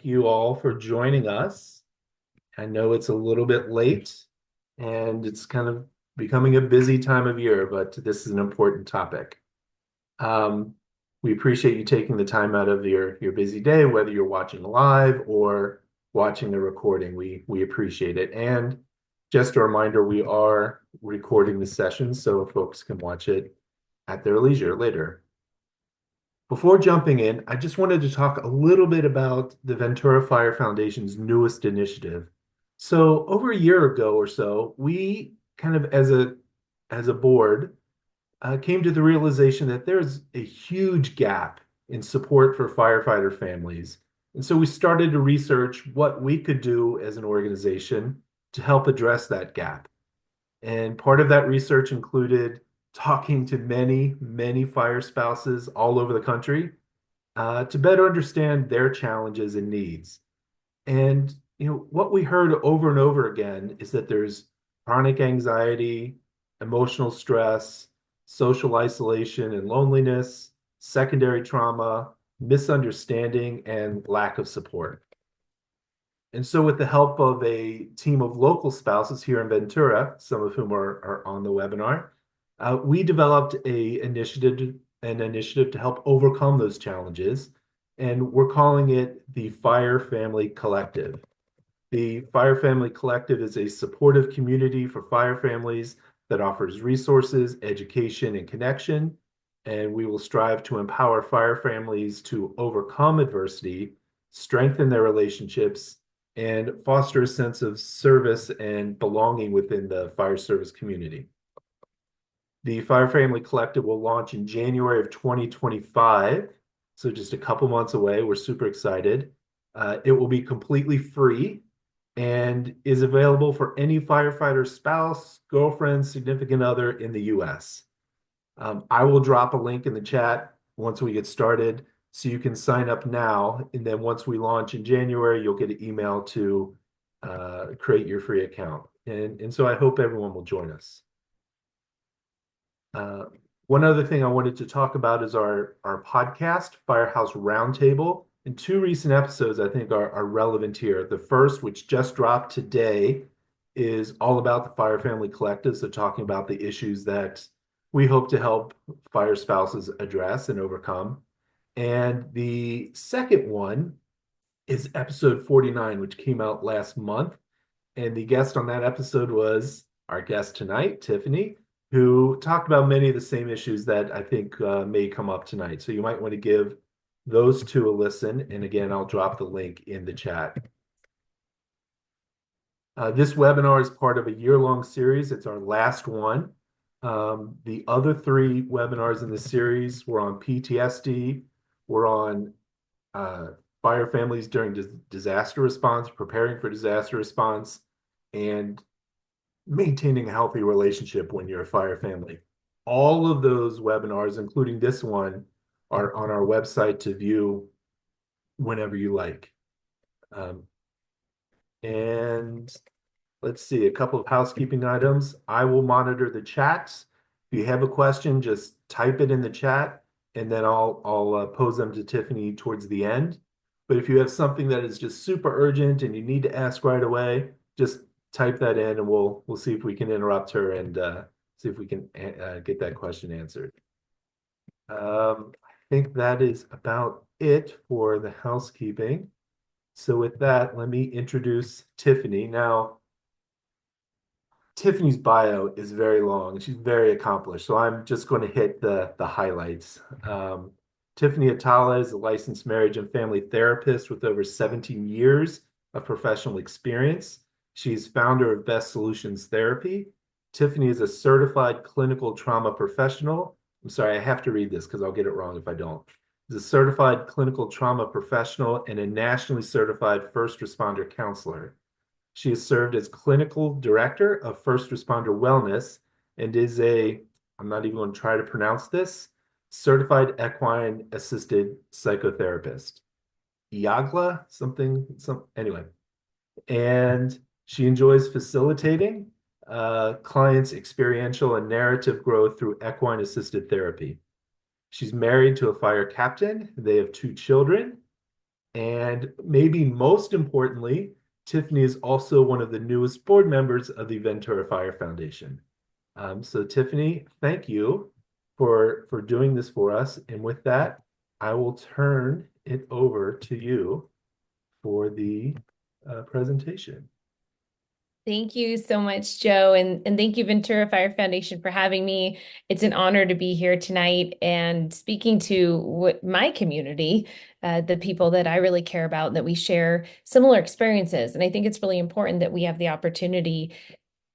You all for joining us. I know it's a little bit late and it's kind of becoming a busy time of year, but this is an important topic. Um, we appreciate you taking the time out of your busy day, whether you're watching live or watching the recording. We appreciate it. And just a reminder, we are recording the session so folks can watch it at their leisure later. Before jumping in, I just wanted to talk a little bit about the Ventura Fire Foundation's newest initiative. So, over a year ago or so, we kind of as a board came to the realization that there's a huge gap in support for firefighter families. And so we started to research what we could do as an organization to help address that gap. And part of that research included talking to many, many fire spouses all over the country to better understand their challenges and needs. And what we heard over and over again is that there's chronic anxiety, emotional stress, social isolation and loneliness, secondary trauma, misunderstanding, and lack of support. And so, with the help of a team of local spouses here in Ventura, some of whom are on the webinar, we developed an initiative to help overcome those challenges, and we're calling it the Fire Family Collective. The Fire Family Collective is a supportive community for fire families that offers resources, education, and connection. And we will strive to empower fire families to overcome adversity, strengthen their relationships, and foster a sense of service and belonging within the fire service community. The Fire Family Collective will launch in January of 2025, so just a couple months away. We're super excited. It will be completely free and is available for any firefighter spouse, girlfriend, significant other in the US. I will drop a link in the chat once we get started so you can sign up now. And then once we launch in January, you'll get an email to create your free account. And so I hope everyone will join us. Uh, One other thing I wanted to talk about is our podcast, Firehouse Roundtable. And two recent episodes I think are relevant here. The first, which just dropped today, is all about the Fire Family Collective. So, talking about the issues that we hope to help fire spouses address and overcome. And the second one is episode 49, which came out last month. And the guest on that episode was our guest tonight, Tiffany, who talked about many of the same issues that I think may come up tonight. So you might want to give those two a listen. And again, I'll drop the link in the chat. This webinar is part of a year-long series. It's our last one. The other three webinars in the series were on PTSD, were on fire families during disaster response, preparing for disaster response, and maintaining a healthy relationship when you're a fire family. All of those webinars, including this one, are on our website to view whenever you like. And let's see, a couple of housekeeping items. I will monitor the chats. If you have a question, just type it in the chat, and then I'll pose them to Tiffany towards the end. But if you have something that is just super urgent and you need to ask right away, just type that in, and we'll see if we can interrupt her and see if we can get that question answered. I think that is about it for the housekeeping. So with that, let me introduce Tiffany. Now, Tiffany's bio is very long. She's very accomplished. So I'm just going to hit the highlights. Tiffany Atala is a licensed marriage and family therapist with over 17 years of professional experience. She's founder of Best Solutions Therapy. Tiffany is a certified clinical trauma professional. I'm sorry, I have to read this because I'll get it wrong if I don't. Is a certified clinical trauma professional and a nationally certified first responder counselor. She has served as clinical director of first responder wellness and is I'm not even going to try to pronounce this, certified equine assisted psychotherapist. Iagla, anyway. And she enjoys facilitating clients' experiential and narrative growth through equine assisted therapy. She's married to a fire captain. They have two children. And maybe most importantly, Tiffany is also one of the newest board members of the Ventura Fire Foundation. So Tiffany, thank you for doing this for us. And with that, I will turn it over to you for the presentation. Thank you so much, Joe. And thank you, Ventura Fire Foundation, for having me. It's an honor to be here tonight and speaking to my community, the people that I really care about, that we share similar experiences. And I think it's really important that we have the opportunity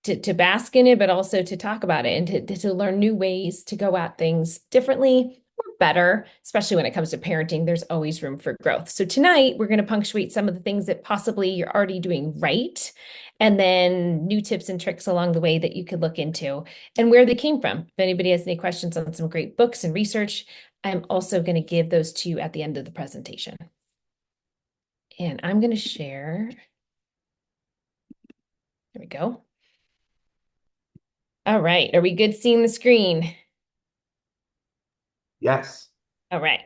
to bask in it, but also to talk about it and to learn new ways to go at things differently or better, especially when it comes to parenting. There's always room for growth. So tonight, we're going to punctuate some of the things that possibly you're already doing right, and then new tips and tricks along the way that you could look into and where they came from. If anybody has any questions on some great books and research, I'm also going to give those to you at the end of the presentation. And I'm going to share. There we go. All right. Are we good seeing the screen? Yes. All right.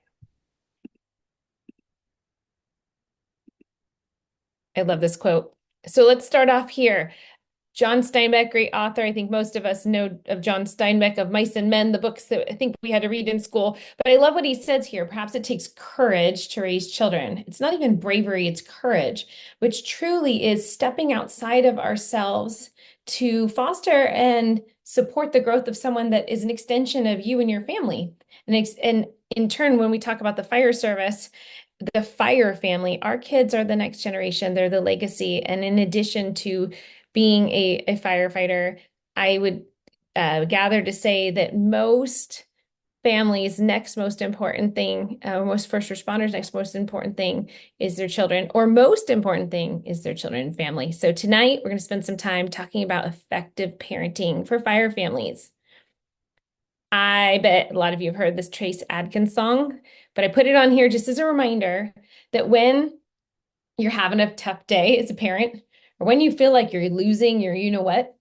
I love this quote. So let's start off here. John Steinbeck, great author. I think most of us know of John Steinbeck, of Mice and Men, the books that I think we had to read in school. But I love what he says here. Perhaps it takes courage to raise children. It's not even bravery, it's courage, which truly is stepping outside of ourselves to foster and support the growth of someone that is an extension of you and your family. And in turn, when we talk about the fire service, the fire family, our kids are the next generation. They're the legacy. And in addition to being a firefighter, I would gather to say that most families' next most important thing, most first responders' next most important thing is their children, or most important thing is their children and family. So tonight, we're going to spend some time talking about effective parenting for fire families. I bet a lot of you have heard this Trace Adkins song, but I put it on here just as a reminder that when you're having a tough day as a parent, or when you feel like you're losing your you know what,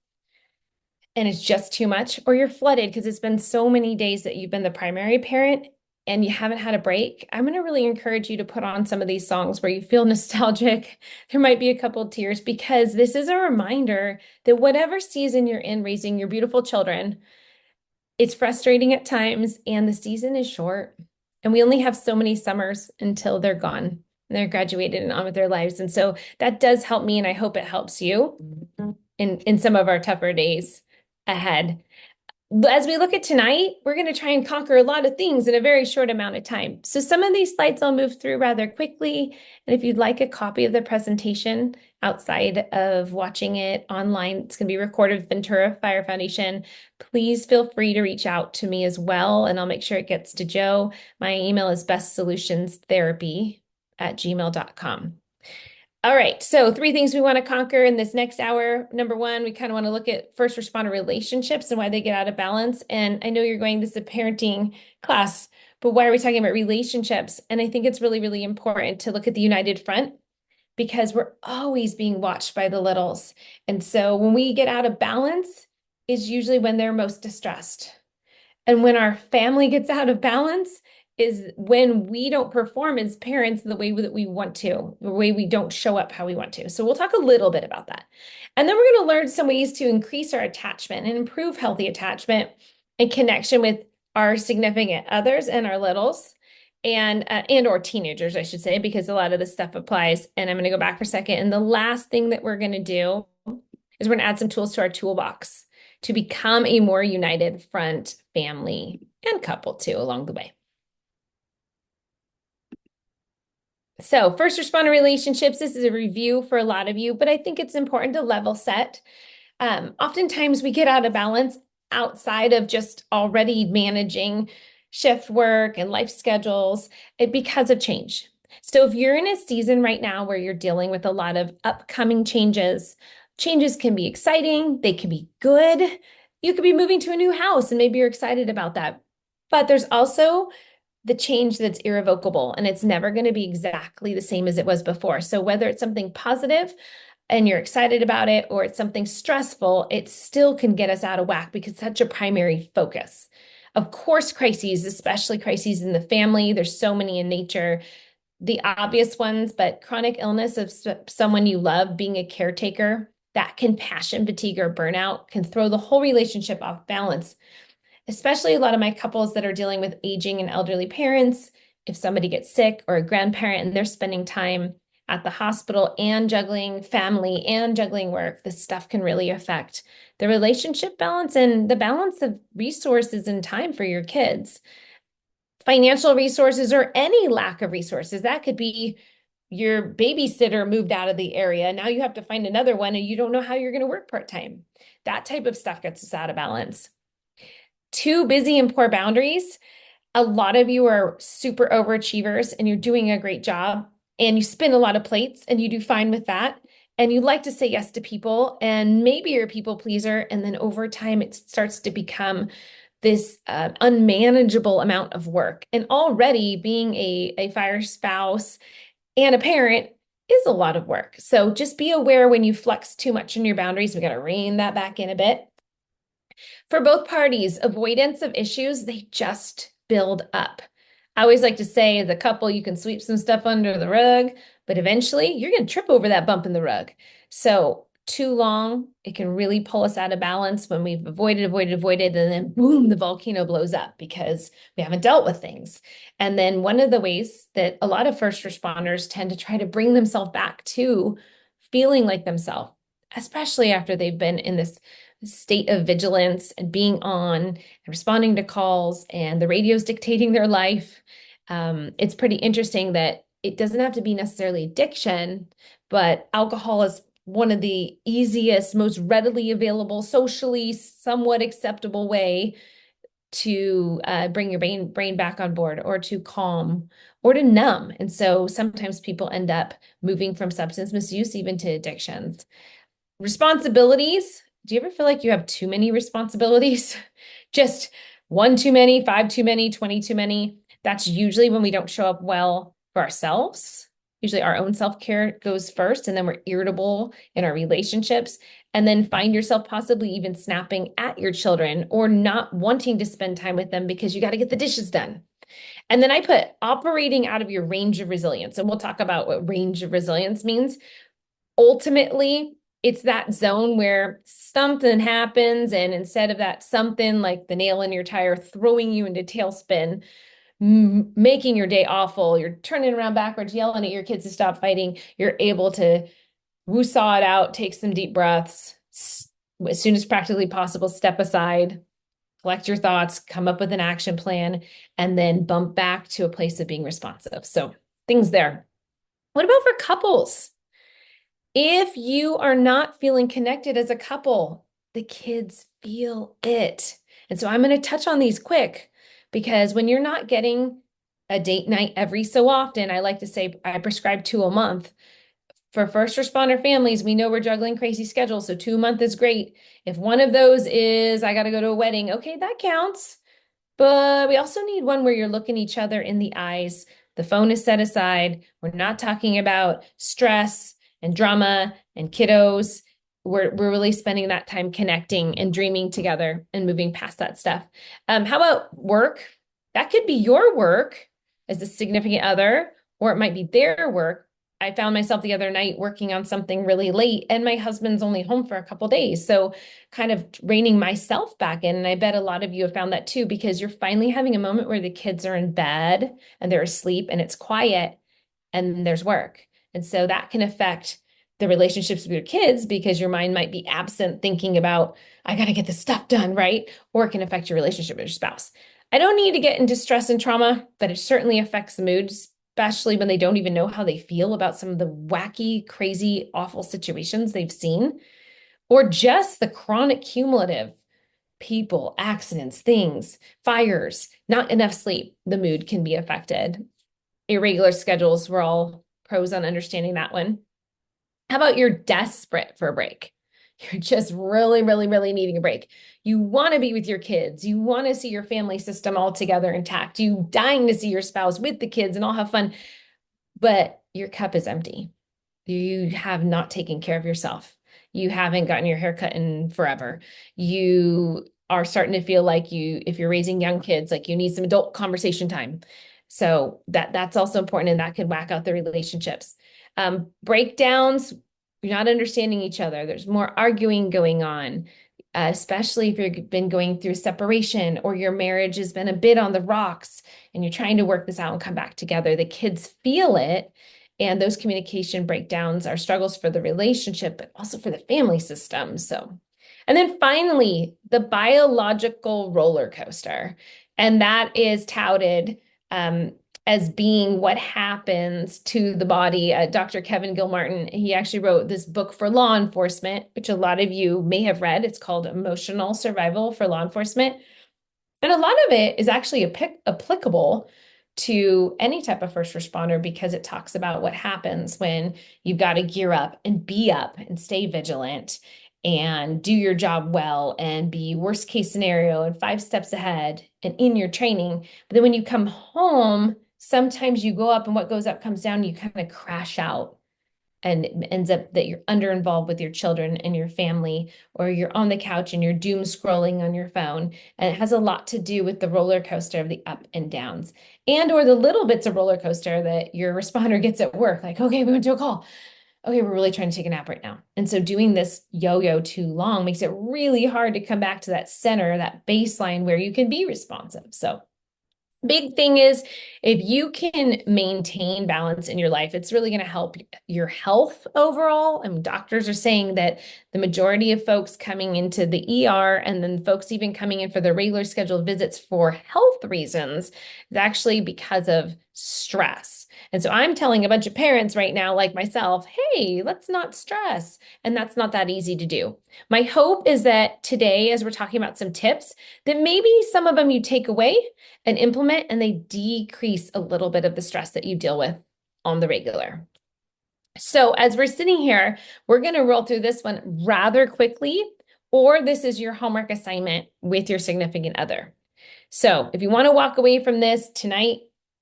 and it's just too much, or you're flooded because it's been so many days that you've been the primary parent and you haven't had a break, I'm going to really encourage you to put on some of these songs where you feel nostalgic. There might be a couple of tears because this is a reminder that whatever season you're in raising your beautiful children, it's frustrating at times and the season is short. And we only have so many summers until they're gone and they're graduated and on with their lives. And so that does help me, and I hope it helps you in some of our tougher days ahead. As we look at tonight, we're going to try and conquer a lot of things in a very short amount of time. So some of these slides I'll move through rather quickly. And if you'd like a copy of the presentation outside of watching it online, it's going to be recorded with Ventura Fire Foundation. Please feel free to reach out to me as well, and I'll make sure it gets to Joe. My email is bestsolutionsTherapy@gmail.com. All right, so 3 things we want to conquer in this next hour. Number 1, we kind of want to look at first responder relationships and why they get out of balance. And I know you're going, this is a parenting class, but why are we talking about relationships? And I think it's really, really important to look at the united front because we're always being watched by the littles. And so when we get out of balance is usually when they're most distressed. And when our family gets out of balance is when we don't perform as parents the way that we want to, the way we don't show up how we want to. So we'll talk a little bit about that. And then we're going to learn some ways to increase our attachment and improve healthy attachment and connection with our significant others and our littles and or teenagers, I should say, because a lot of this stuff applies. And I'm going to go back for a second. And the last thing that we're going to do is we're going to add some tools to our toolbox to become a more united front family and couple too along the way. So first responder relationships, this is a review for a lot of you, but I think it's important to level set. Oftentimes we get out of balance outside of just already managing shift work and life schedules because of change. So if you're in a season right now where you're dealing with a lot of upcoming changes, changes can be exciting, they can be good. You could be moving to a new house and maybe you're excited about that. But there's also the change that's irrevocable and it's never going to be exactly the same as it was before. So whether it's something positive and you're excited about it or it's something stressful, it still can get us out of whack because it's such a primary focus. Of course, crises, especially crises in the family, there's so many in nature. the obvious ones, but chronic illness of someone you love, being a caretaker, that can passion fatigue or burnout, can throw the whole relationship off balance, especially a lot of my couples that are dealing with aging and elderly parents. If somebody gets sick or a grandparent and they're spending time at the hospital and juggling family and juggling work, this stuff can really affect the relationship balance and the balance of resources and time for your kids. Financial resources or any lack of resources. That could be your babysitter moved out of the area. Now you have to find another one and you don't know how you're going to work part-time. That type of stuff gets us out of balance. Too busy and poor boundaries. A lot of you are super overachievers and you're doing a great job and you spin a lot of plates and you do fine with that. And you like to say yes to people and maybe you're a people pleaser. And then over time, it starts to become this unmanageable amount of work. And already being a fire spouse and a parent is a lot of work. So just be aware when you flex too much in your boundaries. We got to rein that back in a bit. For both parties, avoidance of issues, they just build up. I always like to say, as a couple, you can sweep some stuff under the rug, but eventually you're going to trip over that bump in the rug. So, too long, it can really pull us out of balance when we've avoided, and then boom, the volcano blows up because we haven't dealt with things. And then one of the ways that a lot of first responders tend to try to bring themselves back to feeling like themselves, especially after they've been in this state of vigilance and being on and responding to calls and the radio's dictating their life. It's pretty interesting that it doesn't have to be necessarily addiction, but alcohol is one of the easiest, most readily available, socially somewhat acceptable way to bring your brain back on board or to calm or to numb. And so sometimes people end up moving from substance misuse even to addictions. Responsibilities. Do you ever feel like you have too many responsibilities? Just one too many, five too many, 20 too many. That's usually when we don't show up well for ourselves. Usually our own self-care goes first, and then we're irritable in our relationships, and then find yourself possibly even snapping at your children or not wanting to spend time with them because you got to get the dishes done. And then I put operating out of your range of resilience, and we'll talk about what range of resilience means. Ultimately, it's that zone where something happens, and instead of that something like the nail in your tire throwing you into tailspin, making your day awful, you're turning around backwards, yelling at your kids to stop fighting, you're able to woo-saw it out, take some deep breaths, as soon as practically possible, step aside, collect your thoughts, come up with an action plan, and then bump back to a place of being responsive. So things there. What about for couples? If you are not feeling connected as a couple, the kids feel it. And so I'm going to touch on these quick because when you're not getting a date night every so often, I like to say I prescribe 2 a month. For first responder families, we know we're juggling crazy schedules, so 2 a month is great. If one of those is I got to go to a wedding, okay, that counts. But we also need one where you're looking each other in the eyes. The phone is set aside. We're not talking about stress and drama and kiddos. We're really spending that time connecting and dreaming together and moving past that stuff. How about work? That could be your work as a significant other, or it might be their work. I found myself the other night working on something really late, and my husband's only home for a couple days. So kind of reining myself back in. And I bet a lot of you have found that too, because you're finally having a moment where the kids are in bed and they're asleep and it's quiet and there's work. And so that can affect the relationships with your kids because your mind might be absent thinking about, I got to get this stuff done, right? Or it can affect your relationship with your spouse. I don't need to get into stress and trauma, but it certainly affects the mood, especially when they don't even know how they feel about some of the wacky, crazy, awful situations they've seen, or just the chronic cumulative people, accidents, things, fires, not enough sleep. The mood can be affected. Irregular schedules, we're all pros on understanding that one. How about you're desperate for a break? You're just really, really, really needing a break. You want to be with your kids. You want to see your family system all together intact. You dying to see your spouse with the kids and all have fun, but your cup is empty. You have not taken care of yourself. You haven't gotten your hair cut in forever. You are starting to feel like if you're raising young kids, like you need some adult conversation time. So that's also important, and that can whack out the relationships. Breakdowns, you're not understanding each other. There's more arguing going on, especially if you've been going through separation or your marriage has been a bit on the rocks and you're trying to work this out and come back together. The kids feel it. And those communication breakdowns are struggles for the relationship, but also for the family system. So, and then finally, the biological roller coaster. And that is touted um, as being what happens to the body. Dr. Kevin Gilmartin, he actually wrote this book for law enforcement, which a lot of you may have read. It's called Emotional Survival for Law Enforcement. And a lot of it is actually applicable to any type of first responder because it talks about what happens when you've got to gear up and stay vigilant and do your job well and be worst case scenario and 5 steps ahead and in your training. But then when you come home, sometimes you go up and what goes up comes down, and you kind of crash out. And it ends up that you're under involved with your children and your family, or you're on the couch and you're doom scrolling on your phone. And it has a lot to do with the roller coaster of the up and downs, and or the little bits of roller coaster that your responder gets at work. Like, okay, we went to a call. Okay, we're really trying to take a nap right now. And so doing this yo-yo too long makes it really hard to come back to that center, that baseline where you can be responsive. So big thing is if you can maintain balance in your life, it's really going to help your health overall. I mean, doctors are saying that the majority of folks coming into the ER and then folks even coming in for their regular scheduled visits for health reasons is actually because of stress. And so I'm telling a bunch of parents right now, like myself, hey, let's not stress. And that's not that easy to do. My hope is that today, as we're talking about some tips, that maybe some of them you take away and implement, and they decrease a little bit of the stress that you deal with on the regular. So as we're sitting here, we're going to roll through this one rather quickly, or this is your homework assignment with your significant other. So if you want to walk away from this tonight,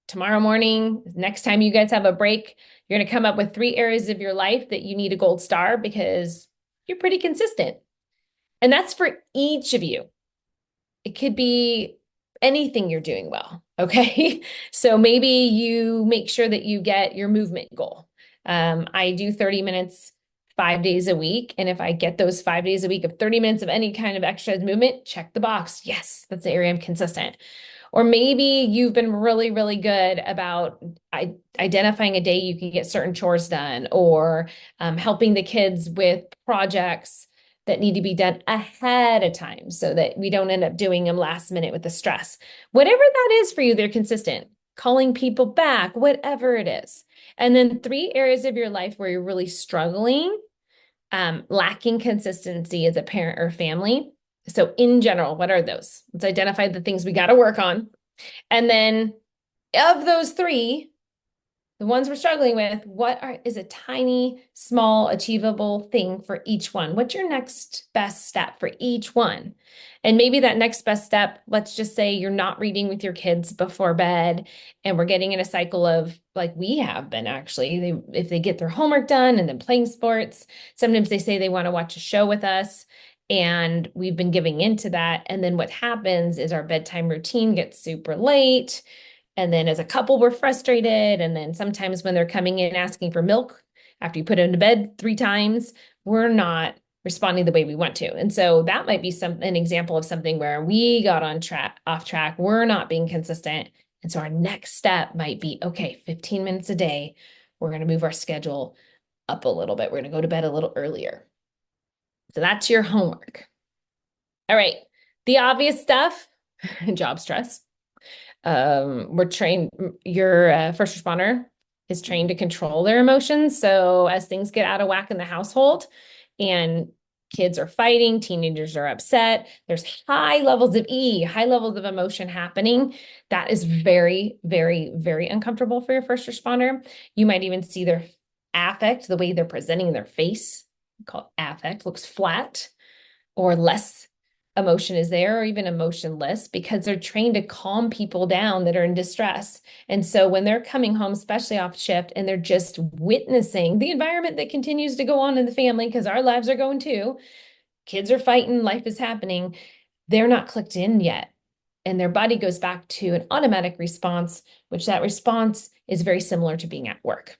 tomorrow morning, next time you guys have a break, you're going to come up with 3 areas of your life that you need a gold star because you're pretty consistent. And that's for each of you. It could be anything you're doing well. Okay. So maybe you make sure that you get your movement goal. I do 30 minutes 5 days a week. And if I get those 5 days a week of 30 minutes of any kind of exercise movement, check the box. Yes, that's the area I'm consistent. Or maybe you've been really, really good about identifying a day you can get certain chores done, or helping the kids with projects that need to be done ahead of time so that we don't end up doing them last minute with the stress. Whatever that is for you, they're consistent. Calling people back, whatever it is. And then 3 areas of your life where you're really struggling, lacking consistency as a parent or family. So in general, what are those? Let's identify the things we got to work on. And then of those 3, the ones we're struggling with, is a tiny, small, achievable thing for each one? What's your next best step for each one? And maybe that next best step, let's just say you're not reading with your kids before bed, and we're getting in a cycle of, like we have been actually, if they get their homework done and then playing sports, sometimes they say they want to watch a show with us. And we've been giving into that. And then what happens is our bedtime routine gets super late. And then as a couple, we're frustrated. And then sometimes when they're coming in asking for milk after you put them to bed 3 times, we're not responding the way we want to. And so that might be an example of something where we got off track. We're not being consistent. And so our next step might be, okay, 15 minutes a day. We're going to move our schedule up a little bit. We're going to go to bed a little earlier. So that's your homework. All right. The obvious stuff, job stress. We're trained, your first responder is trained to control their emotions. So as things get out of whack in the household and kids are fighting, teenagers are upset, there's high levels of high levels of emotion happening. That is very, very, very uncomfortable for your first responder. You might even see their affect, the way they're presenting their face, called affect, looks flat or less emotion is there, or even emotionless, because they're trained to calm people down that are in distress. And so when they're coming home, especially off shift, and they're just witnessing the environment that continues to go on in the family, because our lives are going too, kids are fighting, life is happening, they're not clicked in yet. and their body goes back to an automatic response, which that response is very similar to being at work.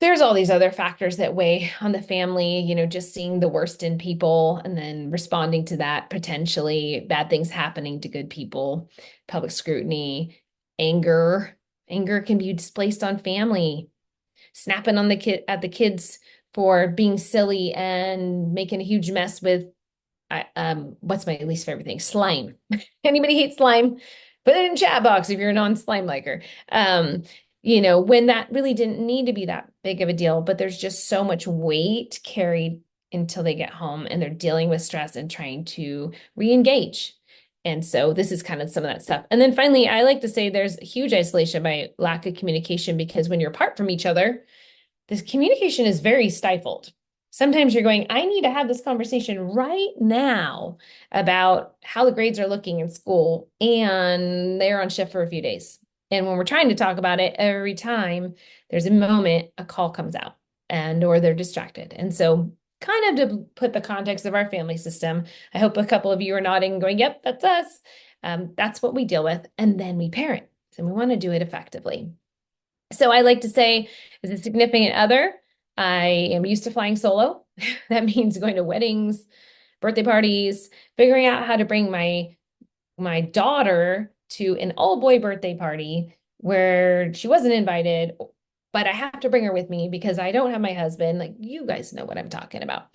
There's all these other factors that weigh on the family, just seeing the worst in people and then responding to that, potentially bad things happening to good people, public scrutiny, anger. Anger can be displaced on family, snapping on the kid at the kids for being silly and making a huge mess with what's my least favorite thing? Slime. Anybody hate slime? Put it in chat box if you're a non-slime liker. When that really didn't need to be that big of a deal, but there's just so much weight carried until they get home and they're dealing with stress and trying to re-engage. And so this is kind of some of that stuff. And then finally, I like to say there's huge isolation by lack of communication because when you're apart from each other, this communication is very stifled. Sometimes you're going, I need to have this conversation right now about how the grades are looking in school, and they're on shift for a few days. And when we're trying to talk about it, every time there's a moment, a call comes out or they're distracted. And so kind of to put the context of our family system, I hope a couple of you are nodding and going, yep, that's us. That's what we deal with. And then we parent, and we want to do it effectively. So I like to say, as a significant other, I am used to flying solo. That means going to weddings, birthday parties, figuring out how to bring my daughter to an all-boy birthday party where she wasn't invited, but I have to bring her with me because I don't have my husband. Like, you guys know what I'm talking about.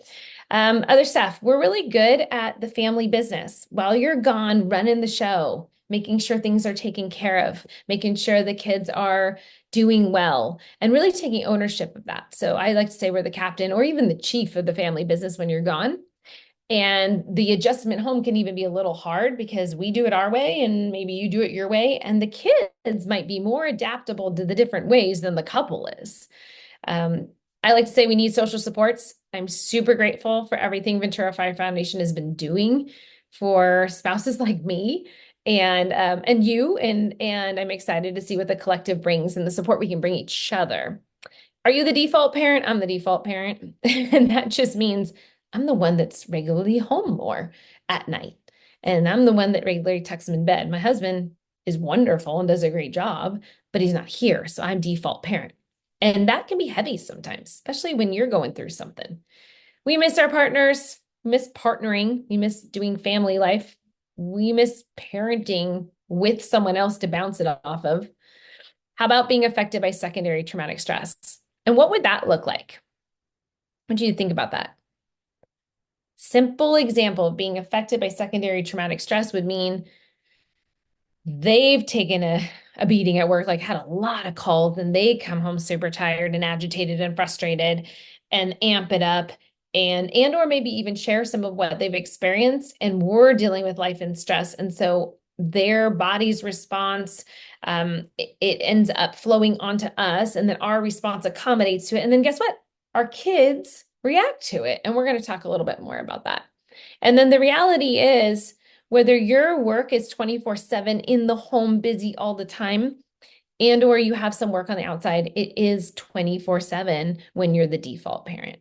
Other stuff, we're really good at the family business. While you're gone, running the show, making sure things are taken care of, making sure the kids are doing well, and really taking ownership of that. So I like to say we're the captain or even the chief of the family business when you're gone. And the adjustment home can even be a little hard because we do it our way and maybe you do it your way. And the kids might be more adaptable to the different ways than the couple is. I like to say we need social supports. I'm super grateful for everything Ventura Fire Foundation has been doing for spouses like me and you, and I'm excited to see what the collective brings and the support we can bring each other. Are you the default parent? I'm the default parent. And that just means I'm the one that's regularly home more at night. And I'm the one that regularly tucks him in bed. My husband is wonderful and does a great job, but he's not here. So I'm default parent. And that can be heavy sometimes, especially when you're going through something. We miss our partners, miss partnering, we miss doing family life, we miss parenting with someone else to bounce it off of. How about being affected by secondary traumatic stress? And what would that look like? What do you think about that? Simple example of being affected by secondary traumatic stress would mean they've taken a beating at work, like had a lot of calls, and they come home super tired and agitated and frustrated and amp it up or maybe even share some of what they've experienced. And we're dealing with life and stress. And so their body's response, it ends up flowing onto us, and then our response accommodates to it. And then guess what? Our kids react to it. And we're going to talk a little bit more about that. And then the reality is, whether your work is 24/7 in the home, busy all the time, or you have some work on the outside, it is 24/7 when you're the default parent.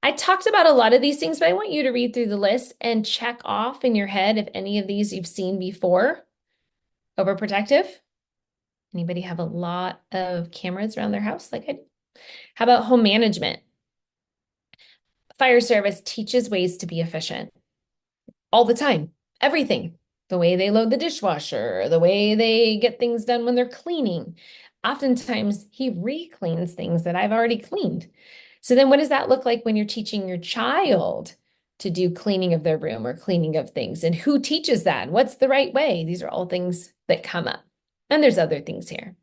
I talked about a lot of these things, but I want you to read through the list and check off in your head if any of these you've seen before. Overprotective. Anybody have a lot of cameras around their house like I do? How about home management? Fire service teaches ways to be efficient all the time, everything. The way they load the dishwasher, the way they get things done when they're cleaning. Oftentimes, he re-cleans things that I've already cleaned. So then what does that look like when you're teaching your child to do cleaning of their room or cleaning of things? And who teaches that? What's the right way? These are all things that come up. And there's other things here.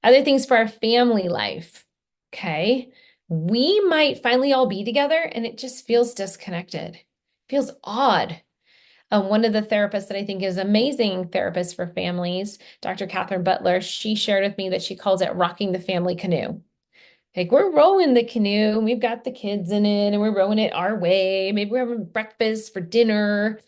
Other things for our family life. Okay. We might finally all be together and it just feels disconnected. Feels odd. One of the therapists that I think is amazing therapist for families, Dr. Catherine Butler, she shared with me that she calls it rocking the family canoe. Like, we're rowing the canoe, and we've got the kids in it, and we're rowing it our way. Maybe we're having breakfast for dinner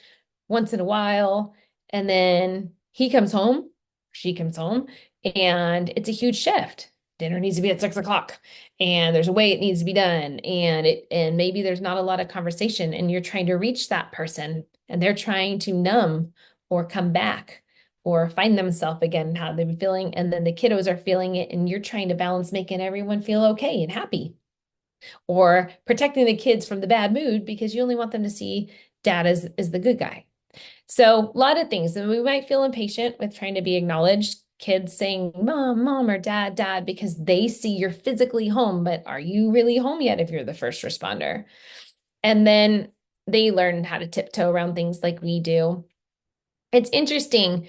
once in a while. And then he comes home, she comes home, and it's a huge shift. dinner needs to be at 6 o'clock and there's a way it needs to be done. And maybe there's not a lot of conversation and you're trying to reach that person and they're trying to numb or come back or find themselves again, how they've been feeling. And then the kiddos are feeling it and you're trying to balance making everyone feel okay and happy or protecting the kids from the bad mood because you only want them to see dad as the good guy. So a lot of things. And we might feel impatient with trying to be acknowledged. Kids saying, mom, mom, or dad, dad, because they see you're physically home, but are you really home yet if you're the first responder? And then they learn how to tiptoe around things like we do. It's interesting.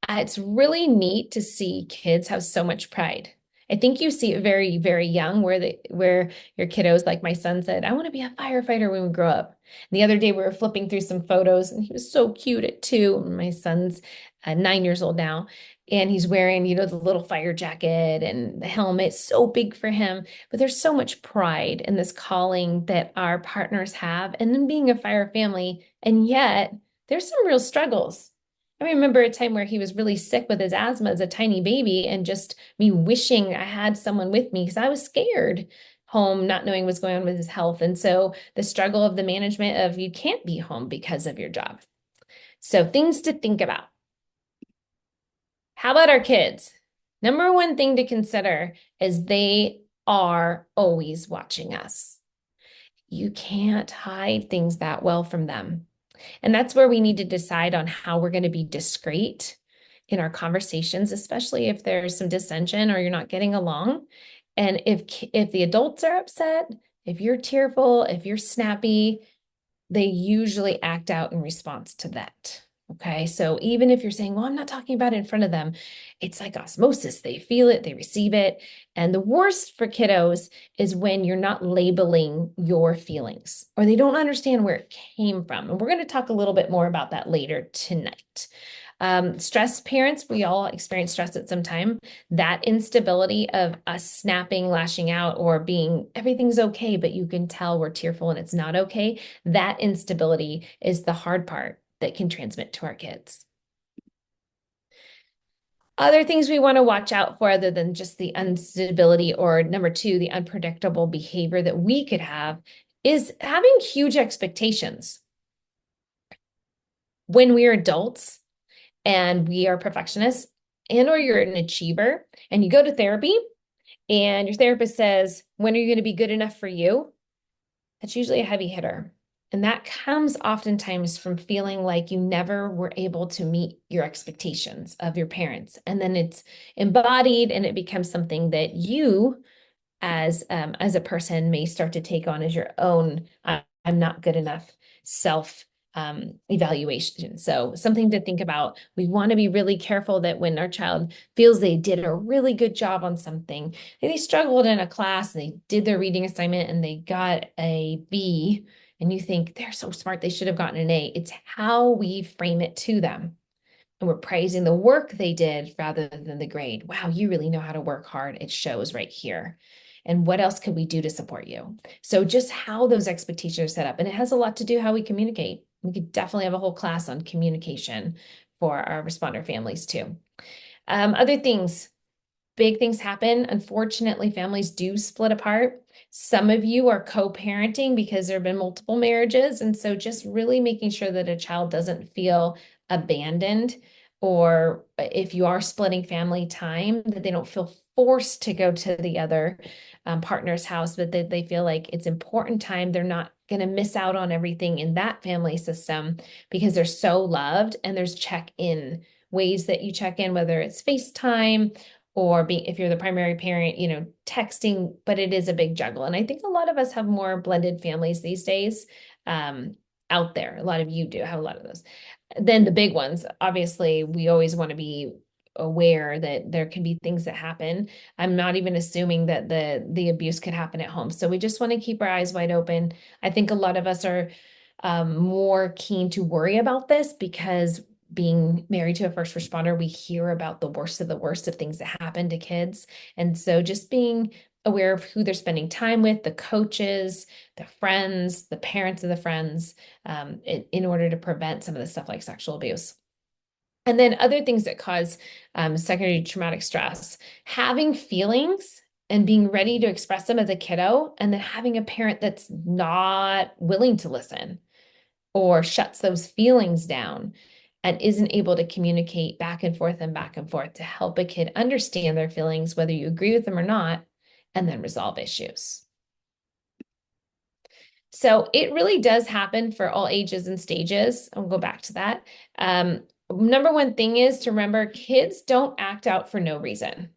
It's really neat to see kids have so much pride. I think you see it very, very young where your kiddos, like my son said, I want to be a firefighter when we grow up. And the other day we were flipping through some photos and he was so cute at 2. My son's 9 years old now. And he's wearing, the little fire jacket and the helmet, so big for him. But there's so much pride in this calling that our partners have, and then being a fire family. And yet there's some real struggles. I remember a time where he was really sick with his asthma as a tiny baby and just me wishing I had someone with me because I was scared home, not knowing what's going on with his health. And so the struggle of the management of you can't be home because of your job. So things to think about. How about our kids? Number one thing to consider is they are always watching us. You can't hide things that well from them. And that's where we need to decide on how we're going to be discreet in our conversations, especially if there's some dissension or you're not getting along. And if the adults are upset, if you're tearful, if you're snappy, they usually act out in response to that. Okay. So even if you're saying, well, I'm not talking about it in front of them, it's like osmosis. They feel it, they receive it. And the worst for kiddos is when you're not labeling your feelings or they don't understand where it came from. And we're going to talk a little bit more about that later tonight. Stressed parents, we all experience stress at some time. That instability of us snapping, lashing out, or being everything's okay, but you can tell we're tearful and it's not okay. That instability is the hard part that can transmit to our kids. Other things we want to watch out for, other than just the instability, or number 2, the unpredictable behavior that we could have, is having huge expectations. When we are adults, and we are perfectionists, and or you're an achiever and you go to therapy and your therapist says, when are you going to be good enough for you? That's usually a heavy hitter. And that comes oftentimes from feeling like you never were able to meet your expectations of your parents. And then it's embodied and it becomes something that you as a person may start to take on as your own, I'm not good enough self evaluation. So something to think about. We want to be really careful that when our child feels they did a really good job on something, they struggled in a class and they did their reading assignment and they got a B, and you think they're so smart, they should have gotten an A. It's how we frame it to them. And we're praising the work they did rather than the grade. Wow, you really know how to work hard. It shows right here. And what else could we do to support you? So just how those expectations are set up. And it has a lot to do how we communicate. We could definitely have a whole class on communication for our responder families too. Other things, big things happen. Unfortunately, families do split apart. Some of you are co-parenting because there have been multiple marriages. And so just really making sure that a child doesn't feel abandoned, or if you are splitting family time, that they don't feel forced to go to the other partner's house, but that they feel like it's important time. They're not going to miss out on everything in that family system because they're so loved. And there's check-in ways that you check in, whether it's FaceTime or if you're the primary parent, texting, but it is a big juggle. And I think a lot of us have more blended families these days out there. A lot of you do have a lot of those. Then the big ones, obviously, we always want to be aware that there can be things that happen. I'm not even assuming that the abuse could happen at home. So we just want to keep our eyes wide open. I think a lot of us are more keen to worry about this because being married to a first responder, we hear about the worst of the worst of things that happen to kids. And so just being aware of who they're spending time with, the coaches, the friends, the parents of the friends, in order to prevent some of the stuff like sexual abuse. And then other things that cause secondary traumatic stress, having feelings and being ready to express them as a kiddo, and then having a parent that's not willing to listen or shuts those feelings down and isn't able to communicate back and forth to help a kid understand their feelings, whether you agree with them or not, and then resolve issues. So it really does happen for all ages and stages. I'll go back to that. Number one thing is to remember kids don't act out for no reason.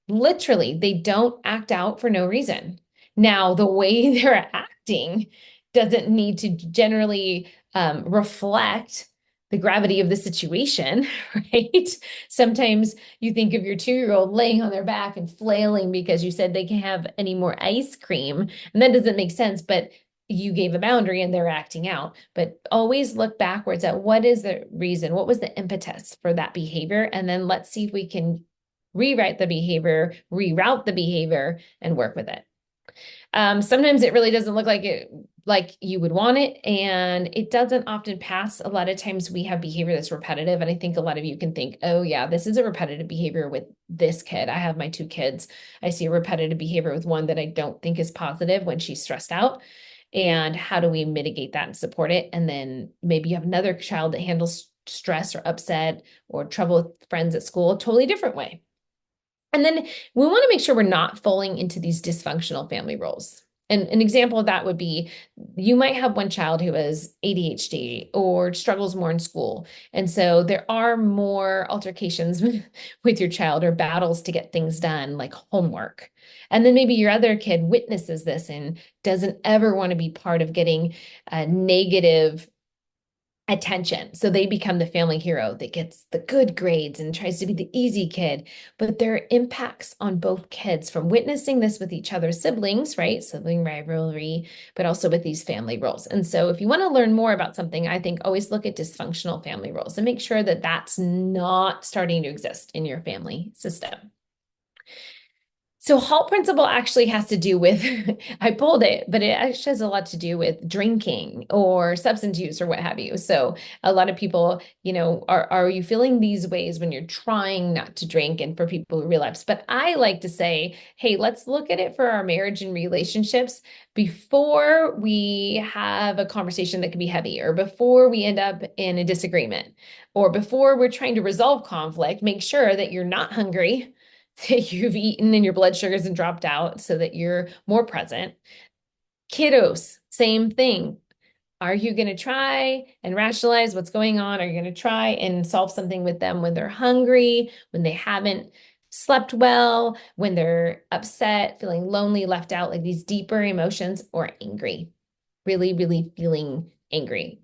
Literally, they don't act out for no reason. Now, the way they're acting doesn't need to generally reflect the gravity of the situation, right? Sometimes you think of your 2-year-old laying on their back and flailing because you said they can't have any more ice cream, and that doesn't make sense, but you gave a boundary and they're acting out. But always look backwards at what is the reason, what was the impetus for that behavior, and then let's see if we can rewrite the behavior, reroute the behavior, and work with it. Sometimes it really doesn't look like you would want it, and it doesn't often pass. A lot of times we have behavior that's repetitive, and I think a lot of you can think, oh yeah, this is a repetitive behavior with this kid. I have my 2 kids. I see a repetitive behavior with one that I don't think is positive when she's stressed out. And how do we mitigate that and support it? And then maybe you have another child that handles stress or upset or trouble with friends at school a totally different way. And then we want to make sure we're not falling into these dysfunctional family roles. And an example of that would be you might have one child who has ADHD or struggles more in school. And so there are more altercations with your child or battles to get things done, like homework. And then maybe your other kid witnesses this and doesn't ever want to be part of getting a negative attention. So they become the family hero that gets the good grades and tries to be the easy kid. But there are impacts on both kids from witnessing this with each other's siblings, right? Sibling rivalry, but also with these family roles. And so if you want to learn more about something, I think always look at dysfunctional family roles and make sure that that's not starting to exist in your family system. So HALT principle actually has to do with, I pulled it, but it actually has a lot to do with drinking or substance use or what have you. So a lot of people, are you feeling these ways when you're trying not to drink and for people who relapse? But I like to say, hey, let's look at it for our marriage and relationships before we have a conversation that can be heavy, or before we end up in a disagreement, or before we're trying to resolve conflict. Make sure that you're not hungry, that you've eaten and your blood sugars have dropped out so that you're more present. Kiddos, same thing. Are you going to try and rationalize what's going on? Are you going to try and solve something with them when they're hungry, when they haven't slept well, when they're upset, feeling lonely, left out, like these deeper emotions, or angry, really, really feeling angry?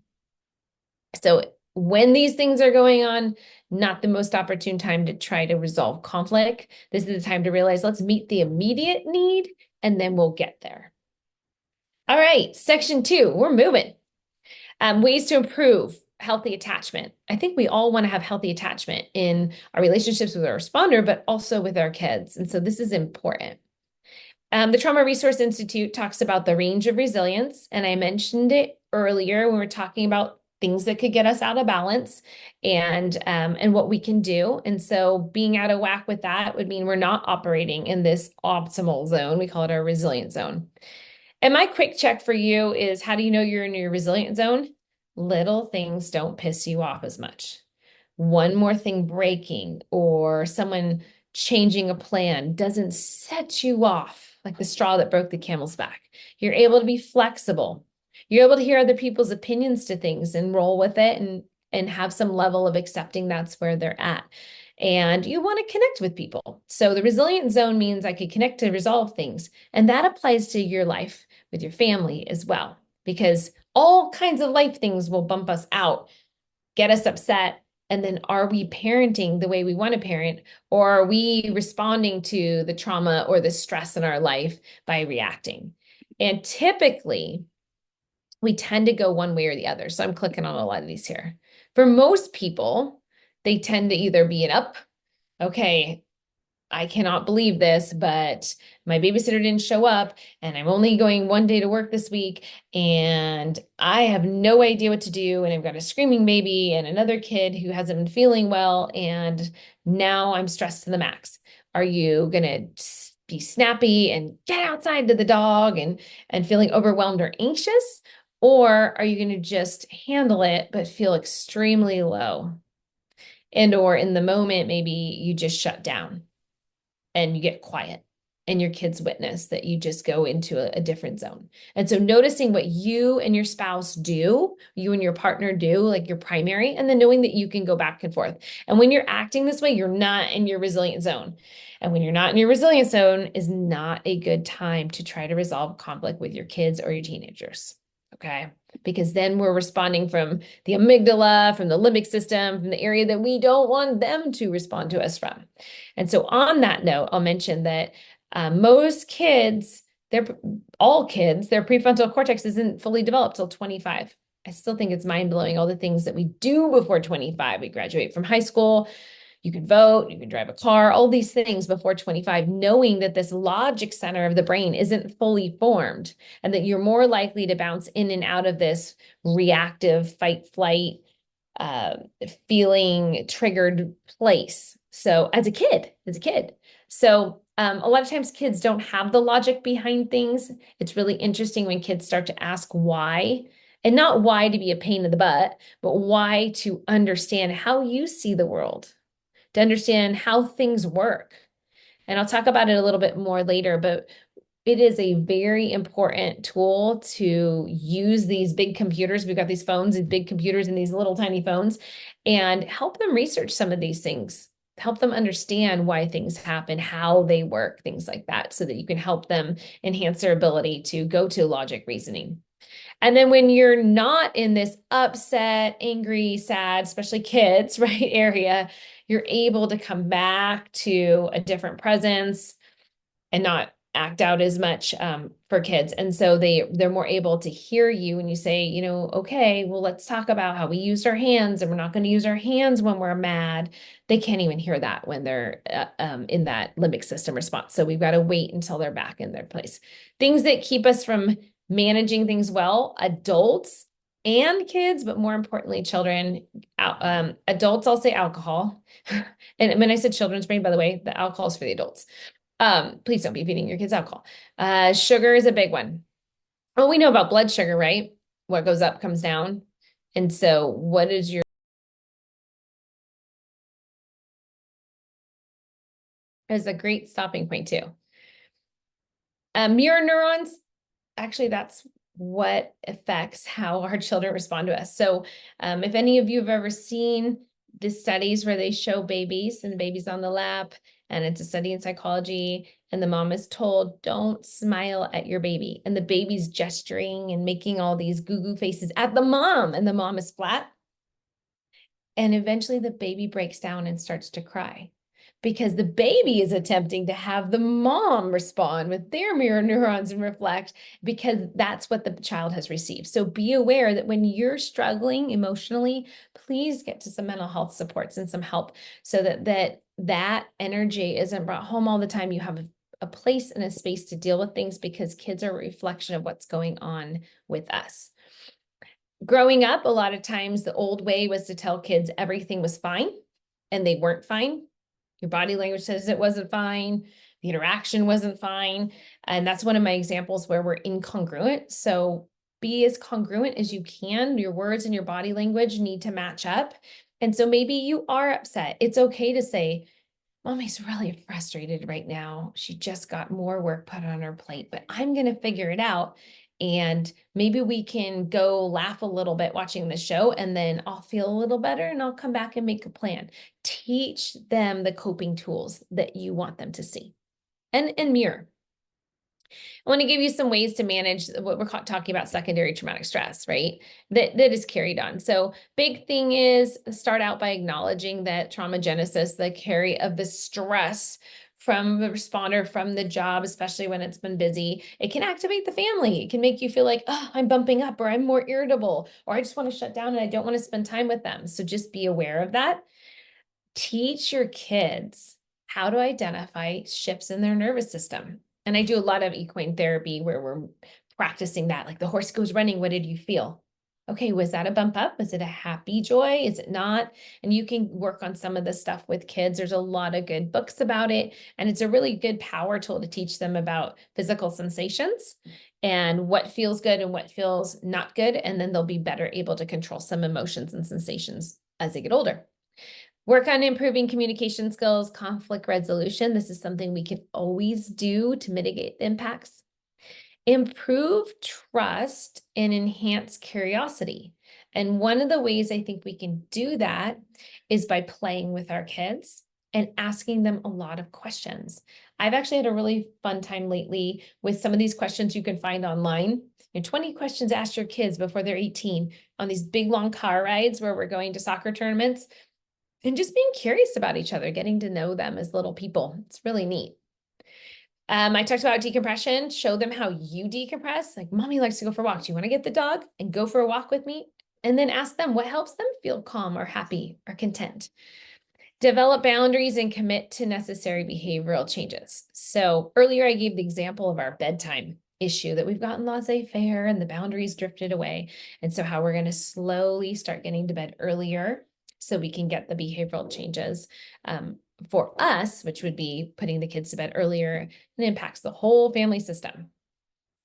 So when these things are going on, not the most opportune time to try to resolve conflict. This is the time to realize, let's meet the immediate need, and then we'll get there. All right, section 2, we're moving. Ways to improve healthy attachment. I think we all want to have healthy attachment in our relationships with our responder, but also with our kids. And so this is important. The Trauma Resource Institute talks about the range of resilience, and I mentioned it earlier when we were talking about things that could get us out of balance and what we can do. And so being out of whack with that would mean we're not operating in this optimal zone. We call it our resilient zone. And my quick check for you is, how do you know you're in your resilient zone? Little things don't piss you off as much. One more thing breaking or someone changing a plan doesn't set you off like the straw that broke the camel's back. You're able to be flexible. You're able to hear other people's opinions to things and roll with it and have some level of accepting that's where they're at. And you want to connect with people. So the resilient zone means I could connect to resolve things. And that applies to your life with your family as well, because all kinds of life things will bump us out, get us upset. And then are we parenting the way we want to parent, or are we responding to the trauma or the stress in our life by reacting? And typically, we tend to go one way or the other. So I'm clicking on a lot of these here. For most people, they tend to either be an up, okay, I cannot believe this, but my babysitter didn't show up and I'm only going one day to work this week and I have no idea what to do. And I've got a screaming baby and another kid who hasn't been feeling well. And now I'm stressed to the max. Are you going to be snappy and get outside to the dog and feeling overwhelmed or anxious? Or are you going to just handle it but feel extremely low? And or in the moment, maybe you just shut down and you get quiet and your kids witness that you just go into a different zone. And so noticing what you and your spouse do, you and your partner do, like your primary, and then knowing that you can go back and forth. And when you're acting this way, you're not in your resilient zone. And when you're not in your resilient zone is not a good time to try to resolve conflict with your kids or your teenagers. Okay. Because then we're responding from the amygdala, from the limbic system, from the area that we don't want them to respond to us from. And so, on that note, I'll mention that most kids, all kids, their prefrontal cortex isn't fully developed till 25. I still think it's mind blowing all the things that we do before 25. We graduate from high school, you can vote, you can drive a car, all these things before 25, knowing that this logic center of the brain isn't fully formed and that you're more likely to bounce in and out of this reactive fight, flight, uh, feeling triggered place. So as a kid. So a lot of times kids don't have the logic behind things. It's really interesting when kids start to ask why, and not why to be a pain in the butt, but why to understand how you see the world, to understand how things work. And I'll talk about it a little bit more later, but it is a very important tool to use these big computers. We've got these phones and big computers and these little tiny phones, and help them research some of these things, help them understand why things happen, how they work, things like that, so that you can help them enhance their ability to go to logic reasoning. And then when you're not in this upset, angry, sad, especially kids, right, area, you're able to come back to a different presence and not act out as much for kids. And so they're more able to hear you when you say, okay, well, let's talk about how we used our hands and we're not going to use our hands when we're mad. They can't even hear that when they're in that limbic system response. So we've got to wait until they're back in their place. Things that keep us from managing things well, adults and kids, but more importantly, children, adults, I'll say alcohol. And when I said children's brain, by the way, the alcohol is for the adults. Please don't be feeding your kids alcohol. Sugar is a big one. Well, we know about blood sugar, right? What goes up comes down. And so what is your is a great stopping point too. Mirror neurons, actually, that's what affects how our children respond to us. So if any of you have ever seen the studies where they show babies and babies on the lap, and it's a study in psychology, and the mom is told, don't smile at your baby. And the baby's gesturing and making all these goo-goo faces at the mom, and the mom is flat. And eventually the baby breaks down and starts to cry because the baby is attempting to have the mom respond with their mirror neurons and reflect, because that's what the child has received. So be aware that when you're struggling emotionally, please get to some mental health supports and some help so that energy isn't brought home all the time. You have a place and a space to deal with things, because kids are a reflection of what's going on with us. Growing up, a lot of times the old way was to tell kids everything was fine, and they weren't fine. Your body language says it wasn't fine. The interaction wasn't fine. And that's one of my examples where we're incongruent. So be as congruent as you can. Your words and your body language need to match up. And so maybe you are upset. It's okay to say, Mommy's really frustrated right now. She just got more work put on her plate, but I'm going to figure it out. And maybe we can go laugh a little bit watching the show, and then I'll feel a little better and I'll come back and make a plan. Teach them the coping tools that you want them to see, and mirror. I want to give you some ways to manage what we're talking about, secondary traumatic stress, right? That is carried on. So big thing is start out by acknowledging that trauma genesis, the carry of the stress from the responder, from the job, especially when it's been busy, it can activate the family. It can make you feel like, oh, I'm bumping up, or I'm more irritable, or I just want to shut down and I don't want to spend time with them. So just be aware of that. Teach your kids how to identify shifts in their nervous system. And I do a lot of equine therapy where we're practicing that. Like the horse goes running, what did you feel? Okay, was that a bump up? Is it a happy joy? Is it not? And you can work on some of this stuff with kids. There's a lot of good books about it, and it's a really good power tool to teach them about physical sensations and what feels good and what feels not good. And then they'll be better able to control some emotions and sensations as they get older. Work on improving communication skills, conflict resolution. This is something we can always do to mitigate the impacts. Improve trust and enhance curiosity. And one of the ways I think we can do that is by playing with our kids and asking them a lot of questions. I've actually had a really fun time lately with some of these questions you can find online. 20 questions asked your kids before they're 18 on these big long car rides where we're going to soccer tournaments and just being curious about each other, getting to know them as little people. It's really neat. I talked about decompression. Show them how you decompress. Like, mommy likes to go for a walk. Do you want to get the dog and go for a walk with me? And then ask them what helps them feel calm or happy or content. Develop boundaries and commit to necessary behavioral changes. So earlier I gave the example of our bedtime issue that we've gotten laissez-faire and the boundaries drifted away. And so how we're going to slowly start getting to bed earlier so we can get the behavioral changes for us, which would be putting the kids to bed earlier, and impacts the whole family system.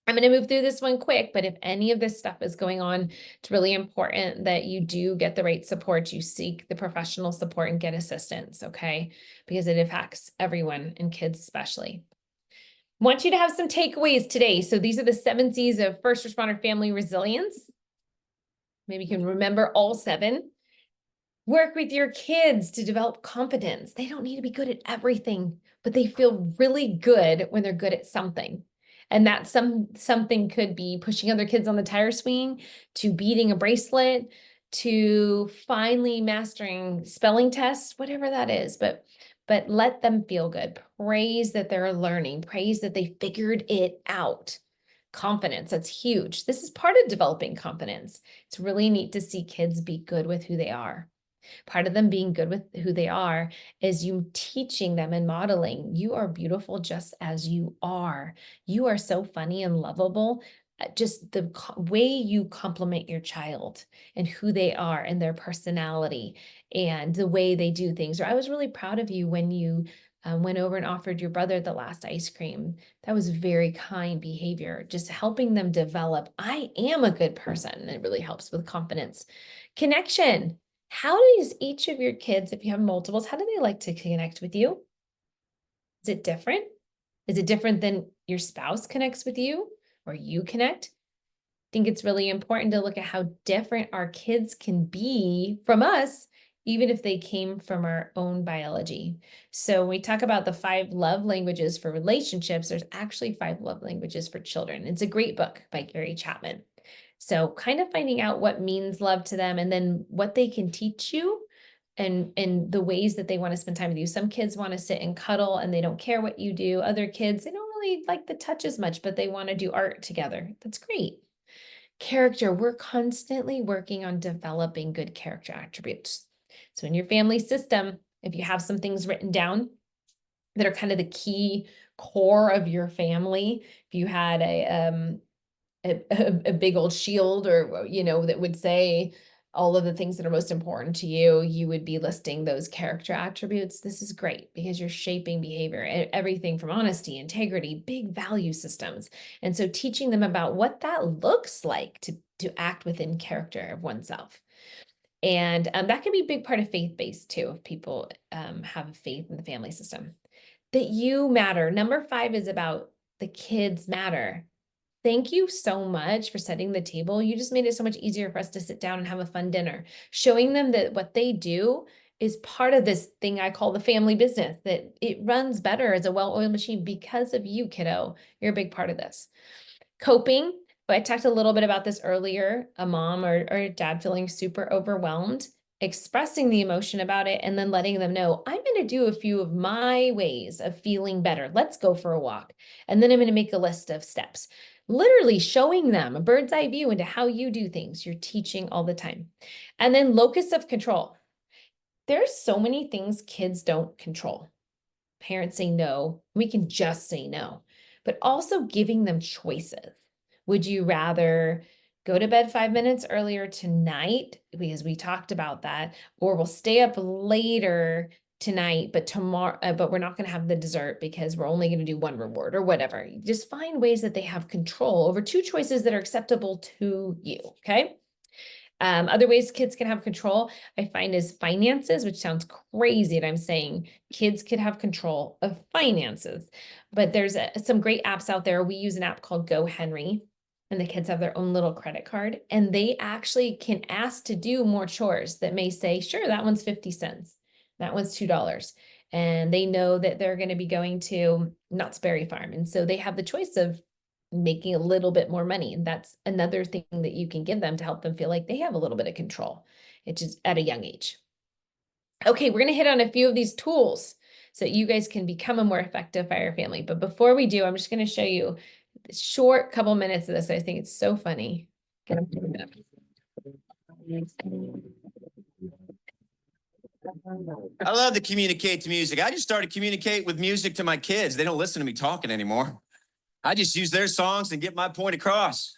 I'm going to move through this one quick, but if any of this stuff is going on, it's really important that you do get the right support, you seek the professional support and get assistance, okay? Because it impacts everyone and kids especially. Want you to have some takeaways today. So these are the 7 C's of first responder family resilience. Maybe you can remember all 7. Work with your kids to develop competence. They don't need to be good at everything, but they feel really good when they're good at something. And that something could be pushing other kids on the tire swing, to beating a bracelet, to finally mastering spelling tests, whatever that is. But let them feel good. Praise that they're learning. Praise that they figured it out. Confidence, that's huge. This is part of developing confidence. It's really neat to see kids be good with who they are. Part of them being good with who they are is you teaching them and modeling. You are beautiful just as you are. You are so funny and lovable. Just the way you compliment your child and who they are and their personality and the way they do things. Or I was really proud of you when you went over and offered your brother the last ice cream. That was very kind behavior, just helping them develop. I am a good person. It really helps with confidence. Connection. How does each of your kids, if you have multiples, how do they like to connect with you? Is it different? Is it different than your spouse connects with you or you connect? I think it's really important to look at how different our kids can be from us, even if they came from our own biology. So when we talk about the 5 love languages for relationships, there's actually 5 love languages for children. It's a great book by Gary Chapman. So kind of finding out what means love to them and then what they can teach you and the ways that they want to spend time with you. Some kids want to sit and cuddle and they don't care what you do. Other kids, they don't really like the touch as much, but they want to do art together. That's great. Character, we're constantly working on developing good character attributes. So in your family system, if you have some things written down that are kind of the key core of your family, if you had a big old shield or, that would say all of the things that are most important to you, you would be listing those character attributes. This is great because you're shaping behavior, everything from honesty, integrity, big value systems. And so teaching them about what that looks like to act within character of oneself. And that can be a big part of faith-based too, if people have faith in the family system. That you matter. Number 5 is about the kids matter. Thank you so much for setting the table. You just made it so much easier for us to sit down and have a fun dinner, showing them that what they do is part of this thing I call the family business, that it runs better as a well-oiled machine because of you, kiddo. You're a big part of this. Coping, I talked a little bit about this earlier, a mom or a dad feeling super overwhelmed, expressing the emotion about it, and then letting them know, I'm going to do a few of my ways of feeling better. Let's go for a walk. And then I'm going to make a list of steps. Literally showing them a bird's eye view into how you do things. You're teaching all the time. And then locus of control. There's so many things kids don't control. Parents say no. We can just say no, but also giving them choices. Would you rather Go to bed 5 minutes earlier tonight because we talked about that, or we'll stay up later tonight, but tomorrow, but we're not going to have the dessert because we're only going to do one reward or whatever. Just find ways that they have control over two choices that are acceptable to you. Okay. Other ways kids can have control, I find, is finances, which sounds crazy that I'm saying kids could have control of finances. But there's some great apps out there. We use an app called Go Henry, and the kids have their own little credit card, and they actually can ask to do more chores that may say, sure, that one's 50 cents, that one's $2. And they know that they're going to be going to Knott's Berry Farm. And so they have the choice of making a little bit more money. And that's another thing that you can give them to help them feel like they have a little bit of control. It's just at a young age. Okay, we're going to hit on a few of these tools so that you guys can become a more effective fire family. But before we do, I'm just going to show you a short couple minutes of this. I think it's so funny. Get them tuned up. I love to communicate to music. I just started to communicate with music to my kids. They don't listen to me talking anymore. I just use their songs and get my point across.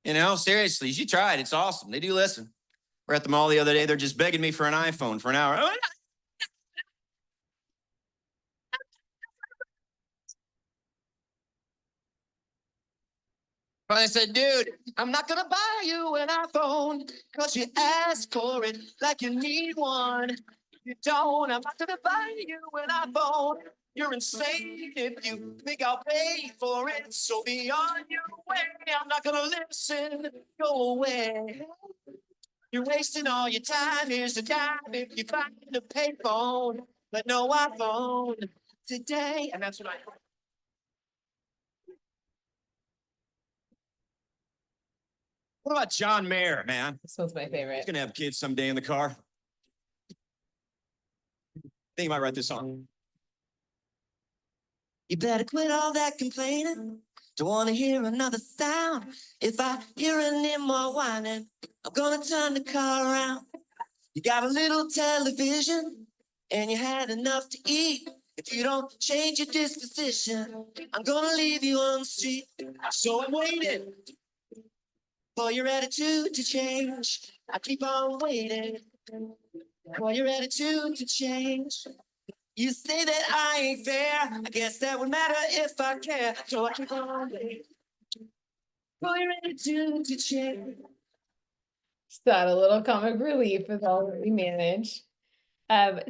You know, seriously, you should try it. It's awesome. They do listen. We're at the mall the other day. They're just begging me for an iPhone for an hour. I said, dude, I'm not going to buy you an iPhone because you asked for it like you need one. You don't. I'm not going to buy you an iPhone. You're insane if you think I'll pay for it. So be on your way. I'm not going to listen. Go away. You're wasting all your time. Here's the time if you find a payphone, but no iPhone today. And that's what I. What about John Mayer, man? This one's my favorite. He's gonna have kids someday in the car. Think he might write this song. You better quit all that complaining. Don't want to hear another sound. If I hear any more whining, I'm gonna turn the car around. You got a little television and you had enough to eat. If you don't change your disposition, I'm gonna leave you on the street. So I'm waiting for your attitude to change. I keep on waiting for your attitude to change. You say that I ain't fair. I guess that would matter if I care. So I keep on waiting for your attitude to change. Just thought a little comic relief is all that we manage.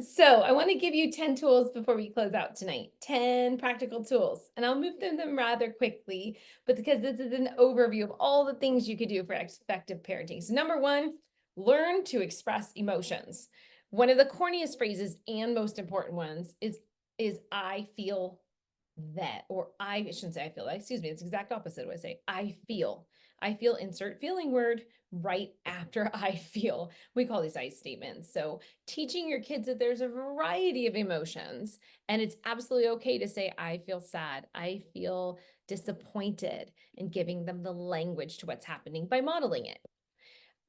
So I want to give you 10 tools before we close out tonight. 10 practical tools. And I'll move through them rather quickly, but because this is an overview of all the things you could do for effective parenting. So number one, learn to express emotions. One of the corniest phrases and most important ones is I feel that, or I shouldn't say I feel that, excuse me, it's the exact opposite of what I say. I feel. I feel, insert feeling word right after I feel. We call these I statements. So teaching your kids that there's a variety of emotions, and it's absolutely okay to say, I feel sad, I feel disappointed, and giving them the language to what's happening by modeling it.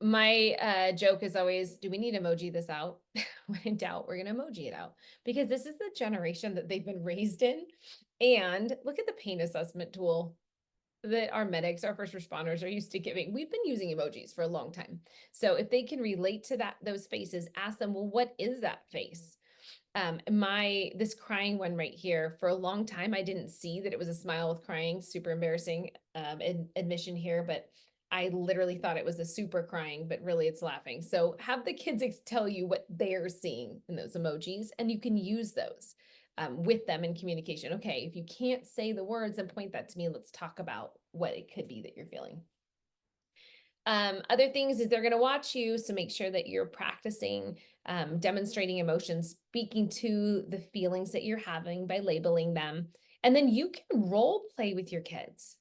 My joke is always, do we need emoji this out? When in doubt, we're going to emoji it out, because this is the generation that they've been raised in. And look at the pain assessment tool that our medics, our first responders are used to giving. We've been using emojis for a long time. So if they can relate to those faces, ask them, well, what is that face? This crying one right here, for a long time, I didn't see that it was a smile with crying. Super embarrassing admission here, but I literally thought it was a super crying, but really it's laughing. So have the kids tell you what they're seeing in those emojis, and you can use those with them in communication. Okay, if you can't say the words, then point that to me. Let's talk about what it could be that you're feeling. Other things is they're going to watch you, so make sure that you're practicing demonstrating emotions, speaking to the feelings that you're having by labeling them. And then you can role play with your kids.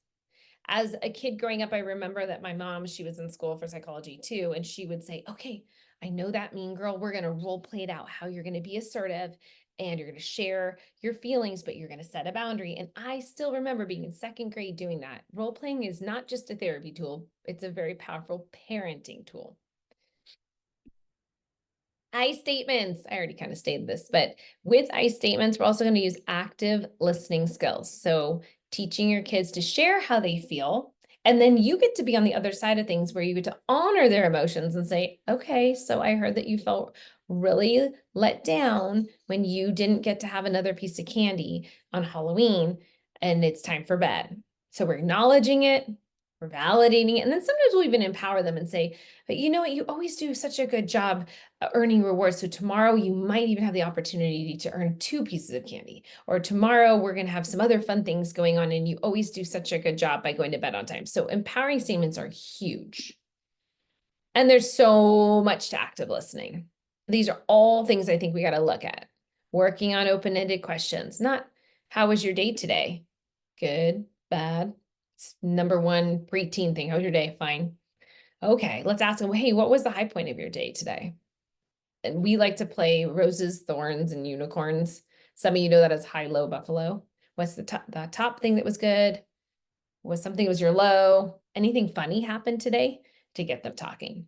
As a kid growing up, I remember that my mom, she was in school for psychology too, and she would say, okay, I know that mean girl, we're going to role play it out, how you're going to be assertive and you're going to share your feelings, but you're going to set a boundary. And I still remember being in second grade doing that. Role playing is not just a therapy tool, it's a very powerful parenting tool. I statements, I already kind of stated this, but with I statements, we're also going to use active listening skills. So teaching your kids to share how they feel And then you get to be on the other side of things where you get to honor their emotions and say, okay, so I heard that you felt really let down when you didn't get to have another piece of candy on Halloween and it's time for bed. So we're acknowledging it, we're validating it. And then sometimes we'll even empower them and say, but you know what, you always do such a good job earning rewards. So tomorrow you might even have the opportunity to earn 2 pieces of candy. Or tomorrow we're going to have some other fun things going on and you always do such a good job by going to bed on time. So empowering statements are huge. And there's so much to active listening. These are all things I think we got to look at. Working on open-ended questions, not how was your day today? Good, bad. It's number one preteen thing. How was your day? Fine. Okay, let's ask them, hey, what was the high point of your day today? And we like to play roses, thorns, and unicorns. Some of you know that as high-low buffalo. What's the top thing that was good? Was something was your low? Anything funny happened today to get them talking?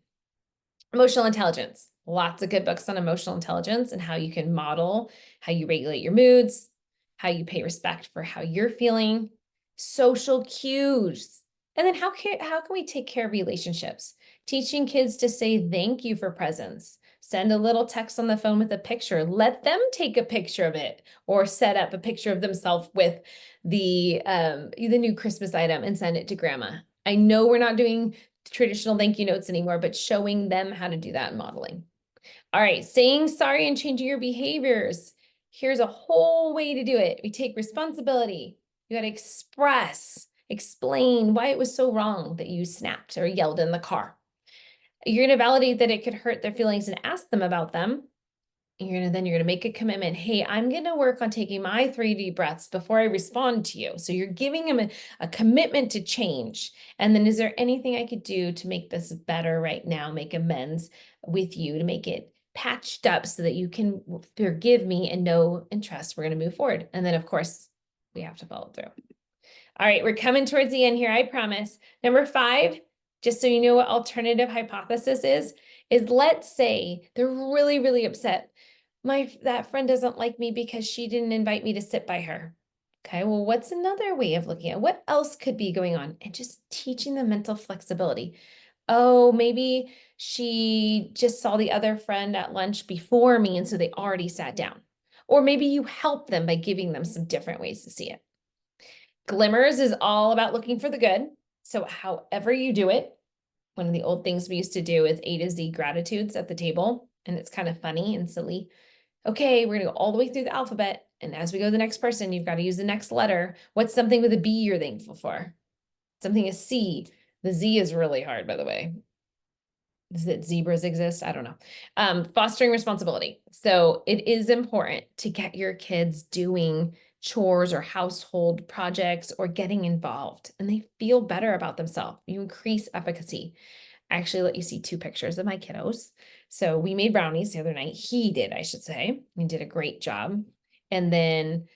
Emotional intelligence. Lots of good books on emotional intelligence and how you can model how you regulate your moods, how you pay respect for how you're feeling, social cues. And then how can we take care of relationships? Teaching kids to say thank you for presents. Send a little text on the phone with a picture. Let them take a picture of it or set up a picture of themselves with the new Christmas item and send it to grandma. I know we're not doing traditional thank you notes anymore, but showing them how to do that and modeling. All right, saying sorry and changing your behaviors. Here's a whole way to do it. We take responsibility. You got to explain why it was so wrong that you snapped or yelled in the car. You're going to validate that it could hurt their feelings and ask them about them. You're gonna make a commitment. Hey, I'm gonna work on taking my 3 deep breaths before I respond to you. So you're giving them a commitment to change. And then is there anything I could do to make this better right now, make amends with you to make it patched up so that you can forgive me and know and trust we're gonna move forward. And then of course, we have to follow through. All right, we're coming towards the end here, I promise. Number 5, just so you know what alternative hypothesis is let's say they're really, really upset. That friend doesn't like me because she didn't invite me to sit by her. Okay, well, what's another way of looking at what else could be going on? And just teaching them mental flexibility. Oh, maybe she just saw the other friend at lunch before me, and so they already sat down. Or maybe you help them by giving them some different ways to see it. Glimmers is all about looking for the good. So however you do it, one of the old things we used to do is A to Z gratitudes at the table. And it's kind of funny and silly. Okay, we're gonna go all the way through the alphabet. And as we go to the next person, you've got to use the next letter. What's something with a B you're thankful for? Something is C. The Z is really hard, by the way. Does it zebras exist? I don't know. Fostering responsibility. So it is important to get your kids doing chores or household projects or getting involved, and they feel better about themselves. You increase efficacy. I actually let you see 2 pictures of my kiddos. So we made brownies the other night. He did, I should say. He did a great job. And then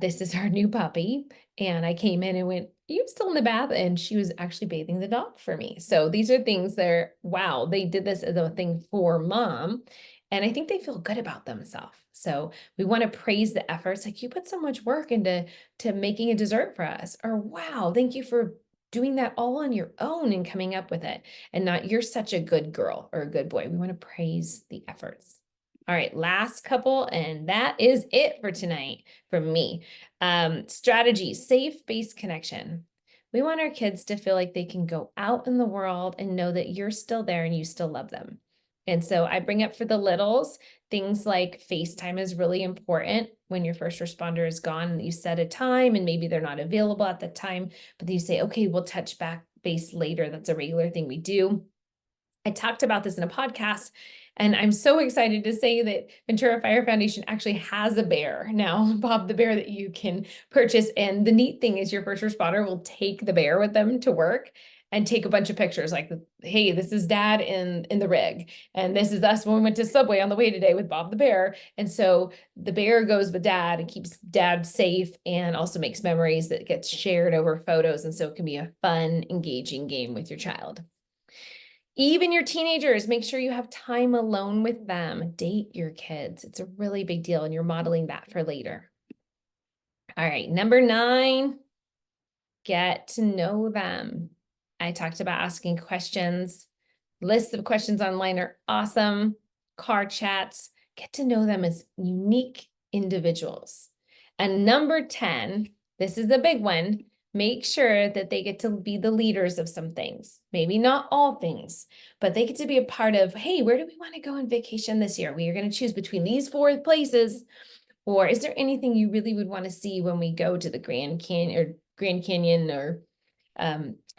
this is our new puppy. And I came in and went, are you still in the bath? And she was actually bathing the dog for me. So these are things that are, wow, they did this as a thing for mom. And I think they feel good about themselves. So we want to praise the efforts. Like you put so much work into making a dessert for us. Or wow, thank you for doing that all on your own and coming up with it. And not you're such a good girl or a good boy. We want to praise the efforts. All right, last couple, and that is it for tonight from me. Strategy, safe-based connection. We want our kids to feel like they can go out in the world and know that you're still there and you still love them. And so I bring up for the littles, things like FaceTime is really important when your first responder is gone and you set a time and maybe they're not available at the time, but then you say, okay, we'll touch back base later. That's a regular thing we do. I talked about this in a podcast, and I'm so excited to say that Ventura Fire Foundation actually has a bear now, Bob the bear that you can purchase. And the neat thing is your first responder will take the bear with them to work and take a bunch of pictures like, hey, this is dad in the rig. And this is us when we went to Subway on the way today with Bob the bear. And so the bear goes with dad and keeps dad safe and also makes memories that gets shared over photos. And so it can be a fun, engaging game with your child. Even your teenagers, make sure you have time alone with them. Date your kids. It's a really big deal, and you're modeling that for later. All right, number 9, get to know them. I talked about asking questions. Lists of questions online are awesome. Car chats, get to know them as unique individuals. And number 10, this is the big one. Make sure that they get to be the leaders of some things. Maybe not all things, but they get to be a part of, hey, where do we want to go on vacation this year? We are going to choose between these 4 places. Or is there anything you really would want to see when we go to the Grand Canyon or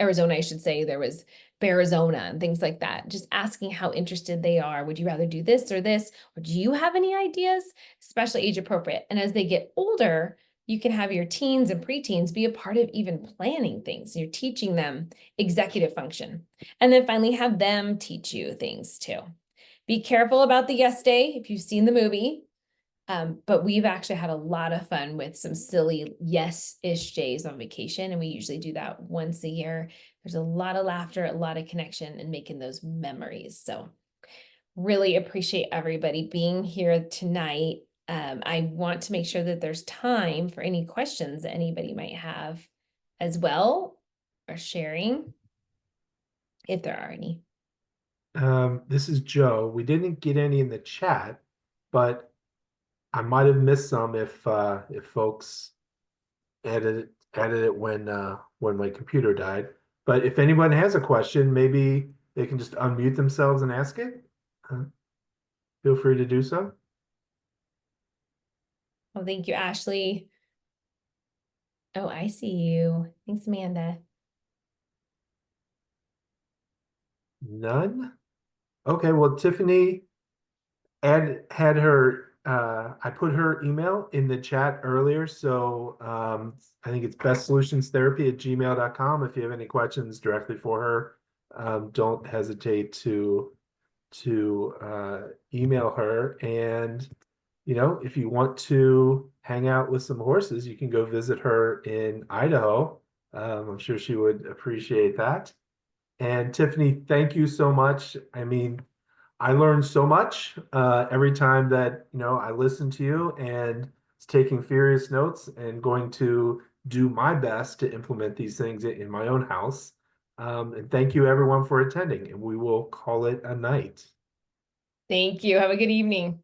Arizona, I should say? There was Arizona and things like that. Just asking how interested they are. Would you rather do this or this? Or do you have any ideas? Especially age appropriate. And as they get older, you can have your teens and preteens be a part of even planning things. You're teaching them executive function. And then finally have them teach you things too. Be careful about the yes day if you've seen the movie. But we've actually had a lot of fun with some silly yes-ish days on vacation, and we usually do that once a year. There's a lot of laughter, a lot of connection, and making those memories. So really appreciate everybody being here tonight. I want to make sure that there's time for any questions that anybody might have as well, or sharing, if there are any. This is Joe. We didn't get any in the chat, but I might have missed some if folks added it when my computer died. But if anyone has a question, maybe they can just unmute themselves and ask it. Uh, Feel free to do so. Well, thank you, Ashley. Oh, I see you. Thanks, Amanda. None? Okay, well, Tiffany had her I put her email in the chat earlier, so I think it's bestsolutionsTherapy@gmail.com. If you have any questions directly for her, don't hesitate to email her. And if you want to hang out with some horses, you can go visit her in Idaho. I'm sure she would appreciate that. And Tiffany, thank you so much. I mean, I learned so much every time that I listen to you, and it's taking furious notes and going to do my best to implement these things in my own house. And thank you everyone for attending, and we will call it a night. Thank you. Have a good evening.